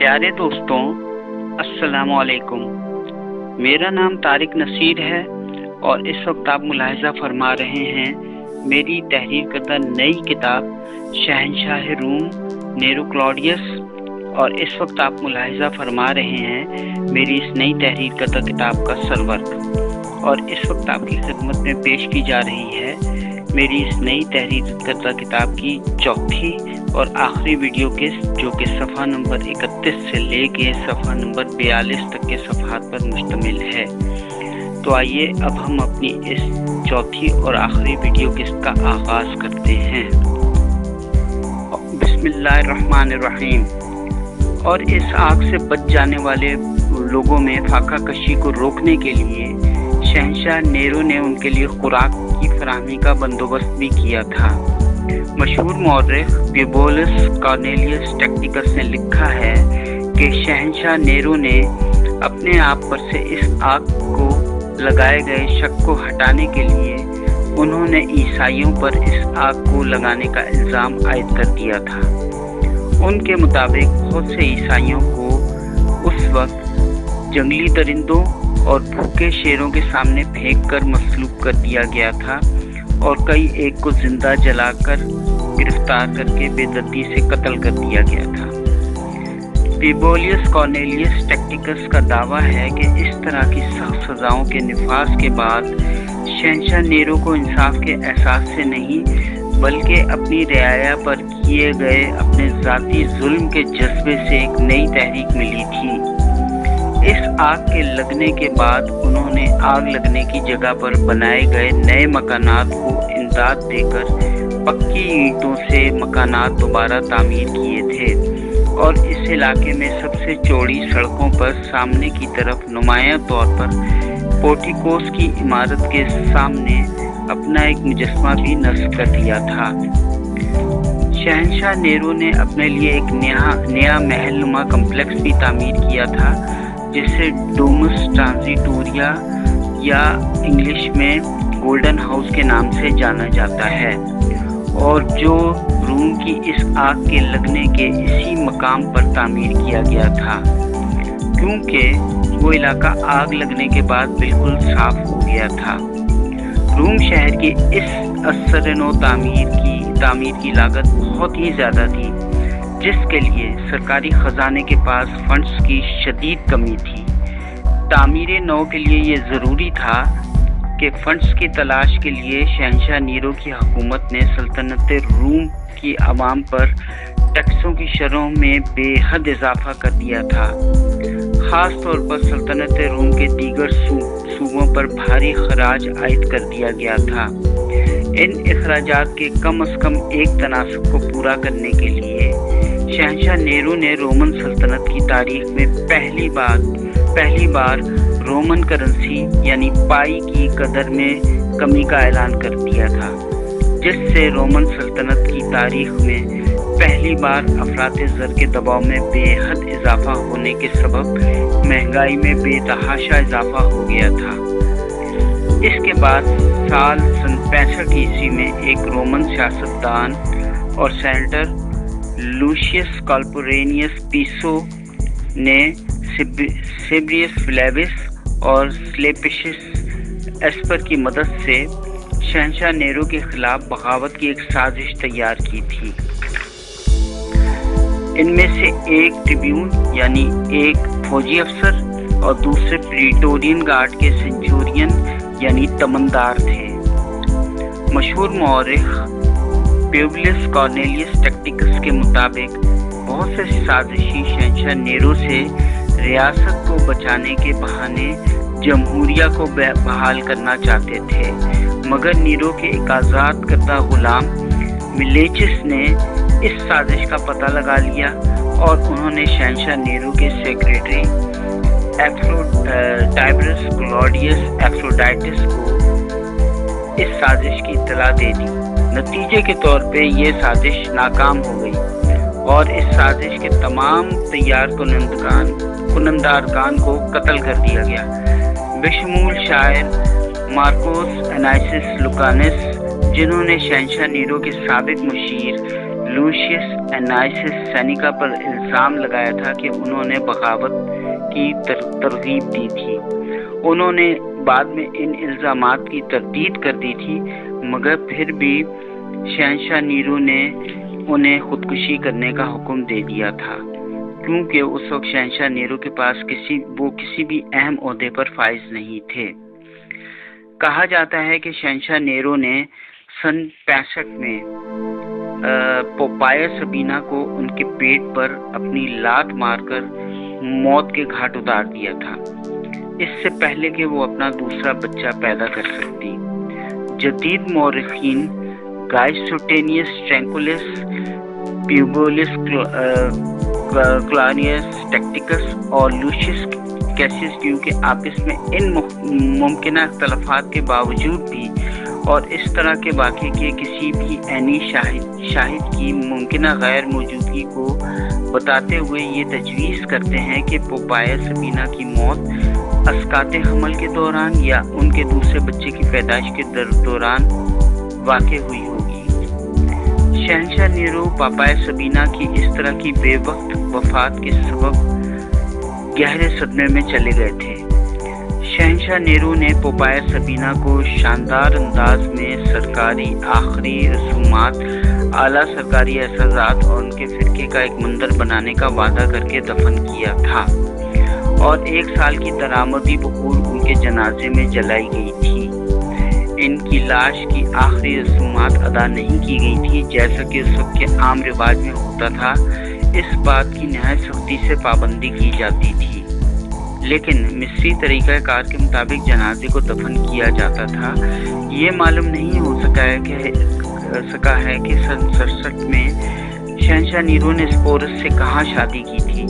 پیارے دوستوں، السلام علیکم۔ میرا نام طارق نصیر ہے اور اس وقت آپ ملاحظہ فرما رہے ہیں میری تحریر کردہ نئی کتاب شہنشاہ روم نیرو کلاڈیس، اور اس وقت آپ ملاحظہ فرما رہے ہیں میری اس نئی تحریر کردہ کتاب کا سرورق، اور اس وقت آپ کی خدمت میں پیش کی جا رہی ہے میری اس نئی تحریر کردہ کتاب کی چوتھی اور آخری ویڈیو قسط، جو کہ صفحہ نمبر 31 سے لے کے صفحہ نمبر 42 تک کے صفحات پر مشتمل ہے۔ تو آئیے اب ہم اپنی اس چوتھی اور آخری ویڈیو قسط کا آغاز کرتے ہیں۔ بسم اللہ الرحمن الرحیم۔ اور اس آگ سے بچ جانے والے لوگوں میں فاقہ کشی کو روکنے کے لیے شہنشاہ نیرو نے ان کے لیے خوراک کی فراہمی کا بندوبست بھی کیا تھا۔ مشہور مورخ پیبولس کارنیلیس ٹیکٹیکس نے لکھا ہے کہ شہنشاہ نیرو نے اپنے آپ پر سے اس آگ کو لگائے گئے شک کو ہٹانے کے لیے انہوں نے عیسائیوں پر اس آگ کو لگانے کا الزام عائد کر دیا تھا۔ ان کے مطابق بہت سے عیسائیوں کو اس وقت جنگلی درندوں اور بھوکے شیروں کے سامنے پھینک کر مصلوب کر دیا گیا تھا، اور کئی ایک کو زندہ جلا کر گرفتار کر کے بے دردی سے قتل کر دیا گیا تھا۔ پیبولس کارنیلیس ٹیکٹیکس کا دعویٰ ہے کہ اس طرح کی سخت سزاؤں کے نفاذ کے بعد شہنشاہ نیرو کو انصاف کے احساس سے نہیں بلکہ اپنی رعایا پر کیے گئے اپنے ذاتی ظلم کے جذبے سے ایک نئی تحریک ملی تھی۔ اس آگ کے لگنے کے بعد انہوں نے آگ لگنے کی جگہ پر بنائے گئے نئے مکانات کو امداد دے کر پکی اینٹوں سے مکانات دوبارہ تعمیر کیے تھے، اور اس علاقے میں سب سے چوڑی سڑکوں پر سامنے کی طرف نمایاں طور پر پورٹیکوس کی عمارت کے سامنے اپنا ایک مجسمہ بھی نصب کر دیا تھا۔ شہنشاہ نیرو نے اپنے لیے ایک نیا محل نما کمپلیکس بھی تعمیر کیا تھا، جسے ڈومس ٹرانزیٹوریا یا انگلش میں گولڈن ہاؤس کے نام سے جانا جاتا ہے، اور جو روم کی اس آگ کے لگنے کے اسی مقام پر تعمیر کیا گیا تھا، کیونکہ وہ علاقہ آگ لگنے کے بعد بالکل صاف ہو گیا تھا۔ روم شہر کی اس اثر نو تعمیر کی لاگت بہت ہی زیادہ تھی، جس کے لیے سرکاری خزانے کے پاس فنڈز کی شدید کمی تھی۔ تعمیر نو کے لیے یہ ضروری تھا کہ فنڈز کی تلاش کے لیے شہنشاہ نیرو کی حکومت نے سلطنت روم کی عوام پر ٹیکسوں کی شرحوں میں بے حد اضافہ کر دیا تھا۔ خاص طور پر سلطنت روم کے دیگر صوبوں پر بھاری خراج عائد کر دیا گیا تھا۔ ان اخراجات کے کم از کم ایک تناسب کو پورا کرنے کے لیے شہنشاہ نیرو نے رومن سلطنت کی تاریخ میں پہلی بار رومن کرنسی یعنی پائی کی قدر میں کمی کا اعلان کر دیا تھا، جس سے رومن سلطنت کی تاریخ میں پہلی بار افراط زر کے دباؤ میں بے حد اضافہ ہونے کے سبب مہنگائی میں بے تحاشا اضافہ ہو گیا تھا۔ اس کے بعد سن 65 عیسوی میں ایک رومن سیاستدان اور سینیٹر لوشیس کالپورینیس پیسو نے سیبریس فلیوس اور سلیپشس ایسپر کی مدد سے شہنشاہ نیرو کے خلاف بغاوت کی ایک سازش تیار کی تھی۔ ان میں سے ایک ٹریبیون یعنی ایک فوجی افسر اور دوسرے پریٹورین گارڈ کے سینچورین یعنی تمندار تھے۔ مشہور مورخ پیبولس کارنیلیس ٹیکٹیکس کے مطابق بہت سے سازشی شہنشاہ نیرو سے ریاست کو بچانے کے بہانے جمہوریہ کو بحال کرنا چاہتے تھے، مگر نیرو کے ایک آزاد کردہ غلام ملیچس نے اس سازش کا پتہ لگا لیا، اور انہوں نے شہنشاہ نیرو کے سیکریٹری ٹائبرس کلاڈیس ایفروڈائٹس کو اس سازش کی اطلاع دے دی۔ نتیجے کے طور پہ یہ سازش ناکام ہو گئی، اور اس سازش کے تمام تیار کنندگان کو قتل کر دیا گیا، بشمول شاعر مارکوس انائسس لوکانس، جنہوں نے شہنشاہ نیرو کے سابق مشیر لوشیس اینائسس سینیکا پر الزام لگایا تھا کہ انہوں نے بغاوت کی ترغیب دی تھی۔ انہوں نے بعد میں ان الزامات کی تردید کر دی تھی، مگر پھر بھی شہنشاہ نیرو نے انہیں خودکشی کرنے کا حکم دے دیا تھا، کیونکہ اس وقت شہنشاہ نیرو کے پاس کسی بھی اہم عہدے پر فائز نہیں تھے۔ کہا جاتا ہے کہ شہنشاہ نیرو نے سن 65 میں پوپایا سبینا کو ان کے پیٹ پر اپنی لات مار کر موت کے گھاٹ اتار دیا تھا، اس سے پہلے کہ وہ اپنا دوسرا بچہ پیدا کر سکتی۔ جدید مورخین گائس سوٹینیس ٹرینکولس، پیوبولس کلانیس ٹیکٹیکس اور لوشیس کیسیس کے آپس میں ان ممکنہ اختلافات کے باوجود بھی اور اس طرح کے واقعے کے کسی بھی عینی شاہد کی ممکنہ غیر موجودگی کو بتاتے ہوئے یہ تجویز کرتے ہیں کہ پوپایا سبینا کی موت اسقاط حمل کے دوران یا ان کے دوسرے بچے کی پیدائش کے دوران واقع ہوئی ہوگی۔ شہنشاہ نیرو پوپایا سبینا کی اس طرح کی بے وقت وفات کے سبب گہرے صدمے میں چلے گئے تھے۔ شہنشاہ نیرو نے پوپایا سبینا کو شاندار انداز میں سرکاری آخری رسومات، اعلیٰ سرکاری اعزازات اور ان کے فرقے کا ایک منظر بنانے کا وعدہ کر کے دفن کیا تھا، اور 1 سال کی درآمدی بخور ان کے جنازے میں جلائی گئی تھی۔ ان کی لاش کی آخری رسومات ادا نہیں کی گئی تھی، جیسا کہ اس وقت کے عام رواج میں ہوتا تھا۔ اس بات کی نہایت سختی سے پابندی کی جاتی تھی، لیکن مصری طریقہ کار کے مطابق جنازے کو دفن کیا جاتا تھا۔ یہ معلوم نہیں ہو سکا ہے کہ سن 67 میں شہنشاہ نیرو نے اسپورس سے کہاں شادی کی تھی،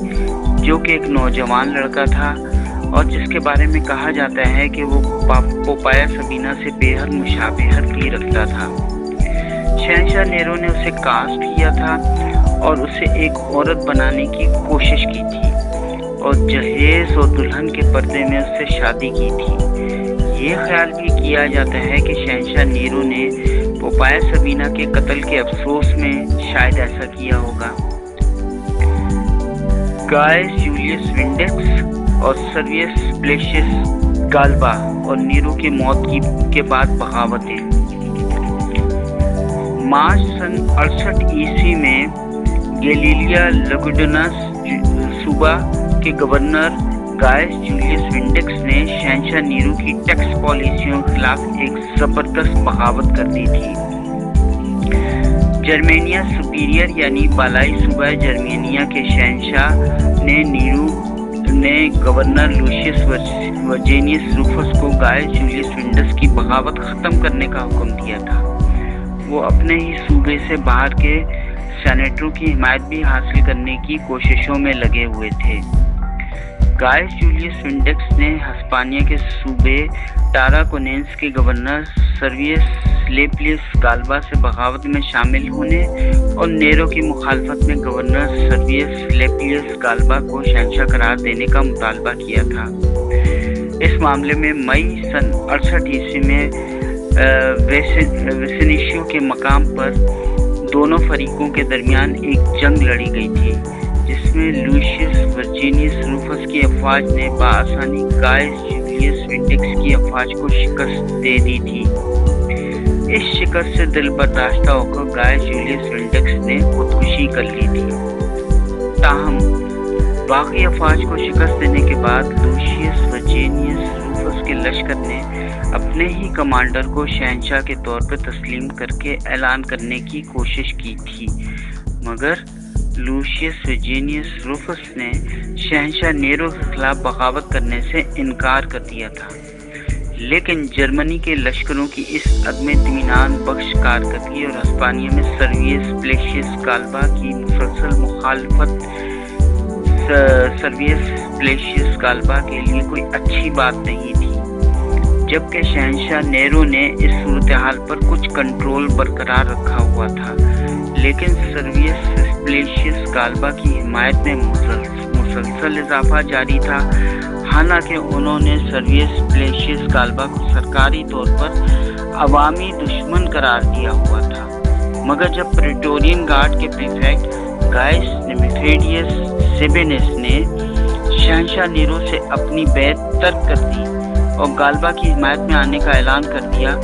جو کہ ایک نوجوان لڑکا تھا اور جس کے بارے میں کہا جاتا ہے کہ وہ پوپایا سبینا سے بے حد مشابہت بھی رکھتا تھا۔ شہنشاہ نیرو نے اسے کاسٹ کیا تھا اور اسے ایک عورت بنانے کی کوشش کی تھی اور جہیز اور دلہن کے پردے میں اس سے شادی کی تھی۔ یہ خیال بھی کیا جاتا ہے کہ شہنشاہ نیرو نے پوپایا سبینا کے قتل کے افسوس میں شاید ایسا کیا ہوگا۔ گائس جولیس ونڈکس اور سرویس پلیشس گالبا اور نیرو کی موت کے بعد بغاوتیں۔ مارچ سن 68 عیسوی میں گیلیلیا لگوڈنس صوبہ کے گورنر گائس جولیس ونڈکس نے شہنشاہ نیرو کی ٹیکس پالیسیوں کے خلاف ایک زبردست بغاوت کر دی تھی۔ جرمینیا سپیریئر یعنی بالائی صوبہ جرمینیا کے شہنشاہ نے نیرو نے گورنر لوشیس ورجینیس روفس کو گائس جولیس ونڈکس کی بغاوت ختم کرنے کا حکم دیا تھا۔ وہ اپنے ہی صوبے سے باہر کے سینیٹروں کی حمایت بھی حاصل کرنے کی کوششوں میں لگے ہوئے تھے۔ گائس جولیس ونڈکس نے ہسپانیہ کے صوبے ٹاراکونینس کے گورنر سرویس لیپلیس گالبا سے بغاوت میں شامل ہونے اور نیرو کی مخالفت میں گورنر سرویس لیپلیس گالبا کو شہنشاہ قرار دینے کا مطالبہ کیا تھا۔ اس معاملے میں مئی سن 68 عیسوی میں ویسینیشیو کے مقام پر دونوں فریقوں کے درمیان ایک جنگ لڑی گئی تھی، جس میں لوشیس ورجینیس روفس کی افواج نے بآسانی گائس جولیس ونڈکس کی افواج کو شکست دے دی تھی۔ اس شکست سے دل برداشتہ ہو کر گائس جولیس ونڈکس نے خودکشی کر لی تھی۔ تاہم باقی افواج کو شکست دینے کے بعد لوشیس ورجینیس روفس کے لشکر نے اپنے ہی کمانڈر کو شہنشاہ کے طور پر تسلیم کر کے اعلان کرنے کی کوشش کی تھی، مگر لوشیس ورجینیس روفس نے شہنشاہ نیرو کے خلاف بغاوت کرنے سے انکار کر دیا تھا۔ لیکن جرمنی کے لشکروں کی اس عدم اطمینان بخش کارکردگی اور ہسپانیہ میں سرویس پلیشس گالبا کی مسلسل مخالفت سرویس پلیشس گالبا کے لیے کوئی اچھی بات نہیں تھی، جبکہ شہنشاہ نیرو نے اس صورتحال پر کچھ کنٹرول برقرار رکھا ہوا تھا، لیکن سرویس پلیشس گالبا کی حمایت میں مسلسل اضافہ جاری تھا، حالانکہ انہوں نے سرویس پلیشس گالبا کو سرکاری طور پر عوامی دشمن قرار دیا ہوا تھا۔ مگر جب پریٹورین گارڈ کے پریفیکٹ گائس نیمیفیڈیس سیبینس نے شہنشاہ نیرو سے اپنی بیعت ترک کر دی اور غالبہ کی حمایت میں آنے کا اعلان کر دیا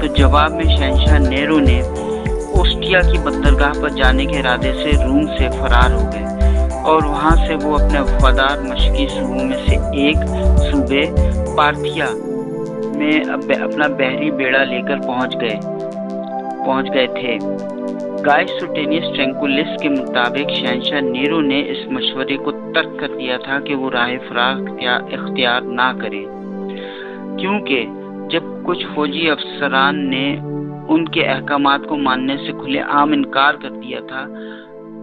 تو جواب میں شہنشاہ نیرو نے اوسٹیا کی بندرگاہ پر جانے کے ارادے سے روم سے فرار ہو گئے اور وہاں سے وہ اپنے وفادار مشرقی صوبوں میں سے ایک صوبے پارتھیا میں اپنا بحری بیڑا لے کر پہنچ گئے تھے۔ گائس سوٹینیس ٹرینکولس کے مطابق شہنشاہ نیرو نے اس مشورے کو ترک کر دیا تھا کہ وہ راہ فرار اختیار نہ کرے، کیونکہ جب کچھ فوجی افسران نے ان کے احکامات کو ماننے سے کھلے عام انکار کر دیا تھا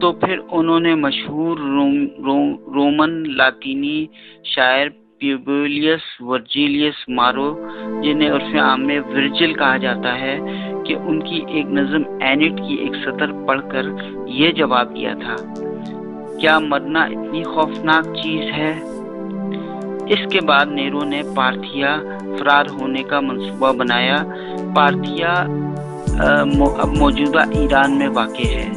تو پھر انہوں نے مشہور رومن لاطینی شاعر پیوبلیس ورجیلیس مارو، جنہیں عرف عام میں ورجل کہا جاتا ہے، کہ ان کی ایک نظم اینٹ کی ایک سطر پڑھ کر یہ جواب دیا تھا: کیا مرنا اتنی خوفناک چیز ہے؟ اس کے بعد نیرو نے پارتھیا فرار ہونے کا منصوبہ بنایا۔ پارتھیا اب موجودہ ایران میں واقع ہے۔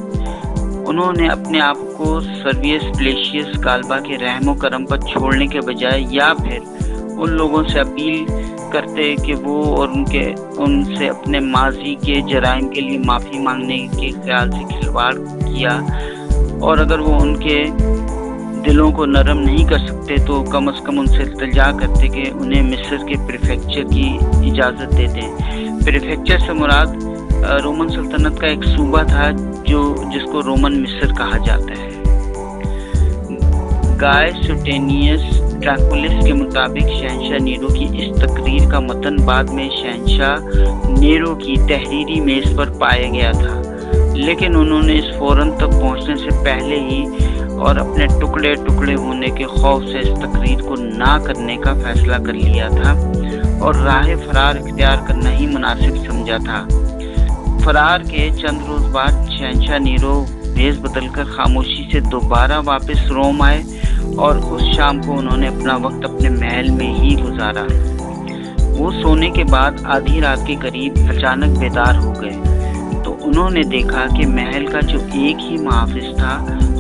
انہوں نے اپنے آپ کو سرویس پلیشیس غالبہ کے رحم و کرم پر چھوڑنے کے بجائے یا پھر ان لوگوں سے اپیل کرتے کہ وہ اور ان سے اپنے ماضی کے جرائم کے لیے معافی مانگنے کے خیال سے کھلواڑ کیا، اور اگر وہ ان کے دلوں کو نرم نہیں کر سکتے تو کم از کم ان سے التجا کرتے کہ انہیں مصر کے پریفیکچر کی اجازت دے دیں۔ پریفیکچر سے مراد رومن سلطنت کا ایک صوبہ تھا جس کو رومن مصر کہا جاتا ہے۔ گائے سوٹینیس ٹرینکولس کے مطابق شہنشاہ نیرو کی اس تقریر کا متن بعد میں شہنشاہ نیرو کی تحریری میز پر پایا گیا تھا، لیکن انہوں نے اس فوراً تک پہنچنے سے پہلے ہی اور اپنے ٹکڑے ٹکڑے ہونے کے خوف سے اس تقریر کو نہ کرنے کا فیصلہ کر لیا تھا اور راہ فرار اختیار کرنا ہی مناسب سمجھا تھا۔ فرار کے چند روز بعد شہنشاہ نیرو بھیس بدل کر خاموشی سے دوبارہ واپس روم آئے اور اس شام کو انہوں نے اپنا وقت اپنے محل میں ہی گزارا۔ وہ سونے کے بعد آدھی رات کے قریب اچانک بیدار ہو گئے تو انہوں نے دیکھا کہ محل کا جو ایک ہی محافظ تھا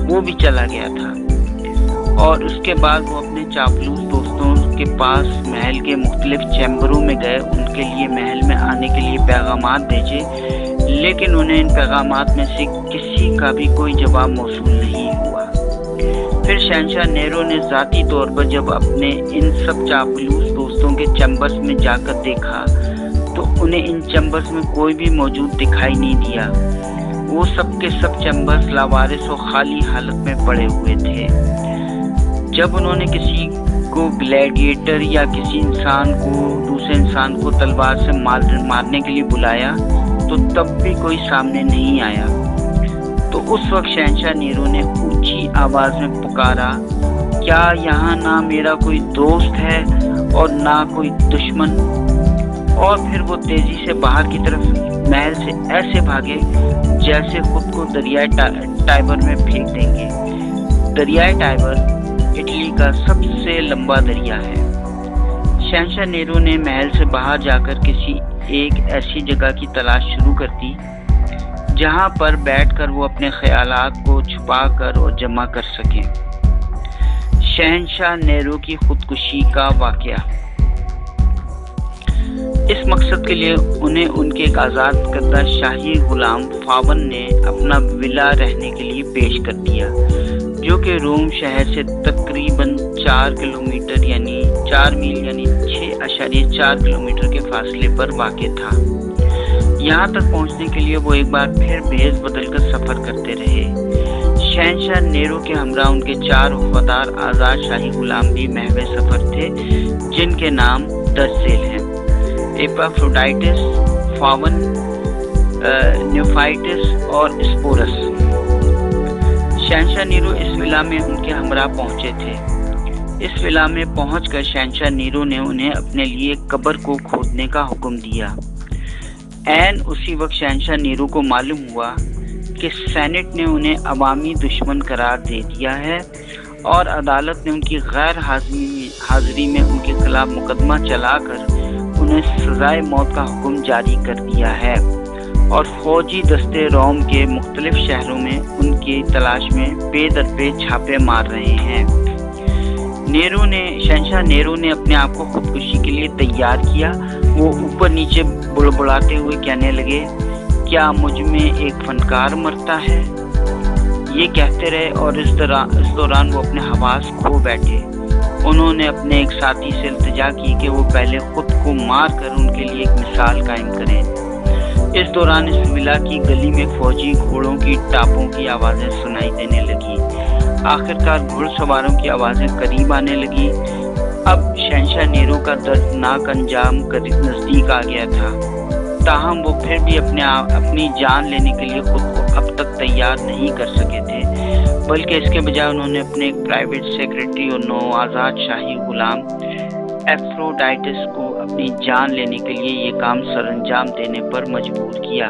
وہ بھی چلا گیا تھا، اور اس کے بعد وہ اپنے چاپلوس دوستوں کے پاس محل کے مختلف چیمبروں میں گئے، ان کے لیے محل میں آنے کے لیے پیغامات بھیجے، لیکن انہیں ان پیغامات میں سے کسی کا بھی کوئی جواب موصول نہیں ہوا۔ پھر شہنشاہ نیرو نے ذاتی طور پر جب اپنے ان سب چاپلوس دوستوں کے چیمبرز میں جا کر دیکھا تو انہیں ان چیمبرز میں کوئی بھی موجود دکھائی نہیں دیا۔ وہ سب کے سب چیمبرز لاوارث و خالی حالت میں پڑے ہوئے تھے۔ جب انہوں نے کسی کو گلیڈیٹر یا کسی دوسرے انسان کو تلوار سے مارنے کے لیے بلایا تو تب بھی کوئی سامنے نہیں آیا۔ تو اس وقت شہنشاہ نیرو نے اونچی آواز میں پکارا: کیا یہاں نہ میرا کوئی دوست ہے اور نہ کوئی دشمن؟ اور پھر وہ تیزی سے باہر کی طرف محل سے ایسے بھاگے جیسے خود کو دریائے ٹائبر میں پھینک دیں گے۔ دریائے ٹائبر اٹلی کا سب سے لمبا دریا ہے۔ شہنشاہ نیرو نے محل سے باہر جا کر کسی ایک ایسی جگہ کی تلاش شروع کر دی جہاں پر بیٹھ کر وہ اپنے خیالات کو چھپا کر اور جمع کر سکیں۔ شہنشاہ نیرو کی خودکشی کا واقعہ۔ اس مقصد کے لیے انہیں ان کے ایک آزاد کردہ شاہی غلام فاون نے اپنا ولا رہنے کے لیے پیش کر دیا، جو کہ روم شہر سے تقریباً 4 کلومیٹر یعنی 4 میل یعنی 6.4 کلومیٹر کے فاصلے پر واقع تھا۔ یہاں تک پہنچنے کے لیے وہ ایک بار پھر بھیس بدل کر سفر کرتے رہے۔ شہنشاہ نیرو کے ہمراہ ان کے 4 وفادار آزاد شاہی غلام بھی محو سفر تھے، جن کے نام درج ذیل ہیں: ایپافروڈائٹس، فاون، نیوفائٹس اور اسپورس۔ شہنشاہ نیرو اس ولا میں ان کے ہمراہ پہنچے تھے۔ اس ولا میں پہنچ کر شہنشاہ نیرو نے انہیں اپنے لیے قبر کو کھودنے کا حکم دیا۔ عین اسی وقت شہنشاہ نیرو کو معلوم ہوا کہ سینٹ نے انہیں عوامی دشمن قرار دے دیا ہے اور عدالت نے ان کی غیر حاضری میں ان کے خلاف مقدمہ چلا کر انہیں سزائے موت کا حکم جاری کر دیا ہے، اور فوجی دستے روم کے مختلف شہروں میں ان کی تلاش میں پے در پے چھاپے مار رہے ہیں۔ شہنشاہ نیرو نے اپنے آپ کو خودکشی کے لیے تیار کیا۔ وہ اوپر نیچے بڑبڑاتے ہوئے کہنے لگے، کیا مجھ میں ایک فنکار مرتا ہے؟ یہ کہتے رہے اور اس دوران وہ اپنے حواس کھو بیٹھے۔ انہوں نے اپنے ایک ساتھی سے التجا کی کہ وہ پہلے خود کو مار کر ان کے لیے ایک مثال قائم کریں۔ اس دوران اس ولا کی گلی میں فوجی گھوڑوں کی ٹاپوں کی آوازیں سنائی دینے لگی۔ آخرکار گھڑ سواروں کی آوازیں قریب آنے لگی۔ اب شہنشاہ نیرو کا دردناک انجام نزدیک آ گیا تھا، تاہم وہ پھر بھی اپنی جان لینے کے لیے خود کو اب تک تیار نہیں کر سکے تھے، بلکہ اس کے بجائے انہوں نے اپنے ایک پرائیویٹ سیکرٹری اور نوآزاد شاہی غلام ایفروڈائٹس کو اپنی جان لینے کے لیے یہ کام سر انجام دینے پر مجبور کیا،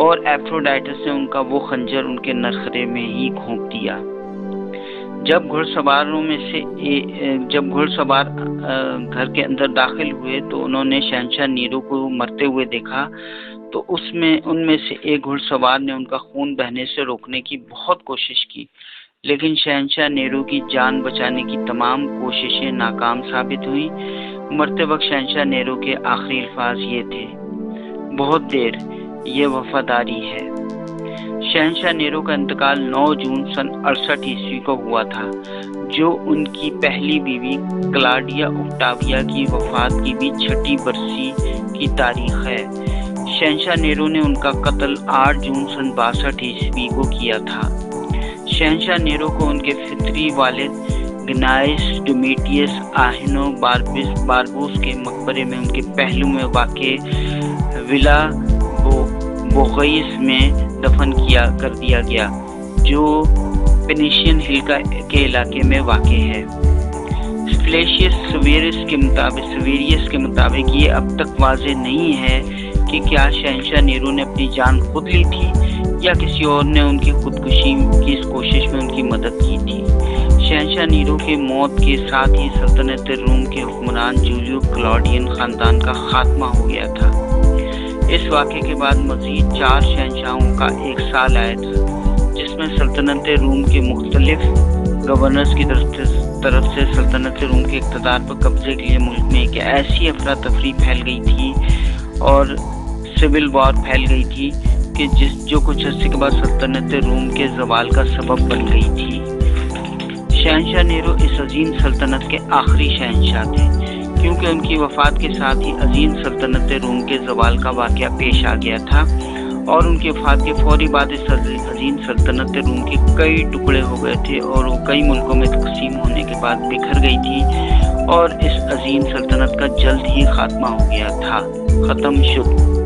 اور ایفروڈائٹس نے ان کا وہ خنجر ان کے نرخرے میں ہی گھونپ دیا۔ جب گھڑ سوار گھر کے اندر داخل ہوئے تو انہوں نے شہنشاہ نیرو کو مرتے ہوئے دیکھا، تو ان میں سے ایک گھڑ سوار نے ان کا خون بہنے سے روکنے کی بہت کوشش کی، لیکن شہنشاہ نیرو کی جان بچانے کی تمام کوششیں ناکام ثابت ہوئیں۔ مرتے وقت شہنشاہ نیرو کے آخری الفاظ یہ تھے، بہت دیر، یہ وفاداری ہے۔ شہنشاہ نیرو کا انتقال 9 جون سن 68 عیسوی کو ہوا تھا، جو ان کی پہلی بیوی کلاڈیا اوکٹاویا کی وفات کی بھی 6 برسی کی تاریخ ہے۔ شہنشاہ نیرو نے ان کا قتل 8 جون سن 62 عیسوی کو کیا تھا۔ شہنشاہ نیرو کو ان کے فطری والد گنائس ڈومیٹیس آہنو باربوس کے مقبرے میں ان کے پہلو میں واقع ولا بوغیس میں دفن کر دیا گیا، جو پینیشین ہل کے علاقے میں واقع ہے۔ فلیشیس سویریس کے مطابق یہ اب تک واضح نہیں ہے کہ کیا شہنشاہ نیرو نے اپنی جان خود لی تھی یا کسی اور نے ان کی خودکشی کی اس کوشش میں ان کی مدد کی تھی۔ شہنشاہ نیرو کے موت کے ساتھ ہی سلطنت روم کے حکمران جولیو کلاڈین خاندان کا خاتمہ ہو گیا تھا۔ اس واقعے کے بعد مزید 4 شہنشاہوں کا ایک سال آیا تھا، جس میں سلطنت روم کے مختلف گورنرز کی طرف سے سلطنت روم کے اقتدار پر قبضے کے لیے ملک میں ایک ایسی افراتفری پھیل گئی تھی اور سول وار پھیل گئی تھی کہ جو کچھ عرصے کے بعد سلطنت روم کے زوال کا سبب بن گئی تھی۔ شہنشاہ نیرو اس عظیم سلطنت کے آخری شہنشاہ تھے، کیونکہ ان کی وفات کے ساتھ ہی عظیم سلطنت روم کے زوال کا واقعہ پیش آ گیا تھا، اور ان کی وفات کے فوری بعد اس عظیم سلطنت روم کے کئی ٹکڑے ہو گئے تھے اور وہ کئی ملکوں میں تقسیم ہونے کے بعد بکھر گئی تھی، اور اس عظیم سلطنت کا جلد ہی خاتمہ ہو گیا تھا، ختم شد۔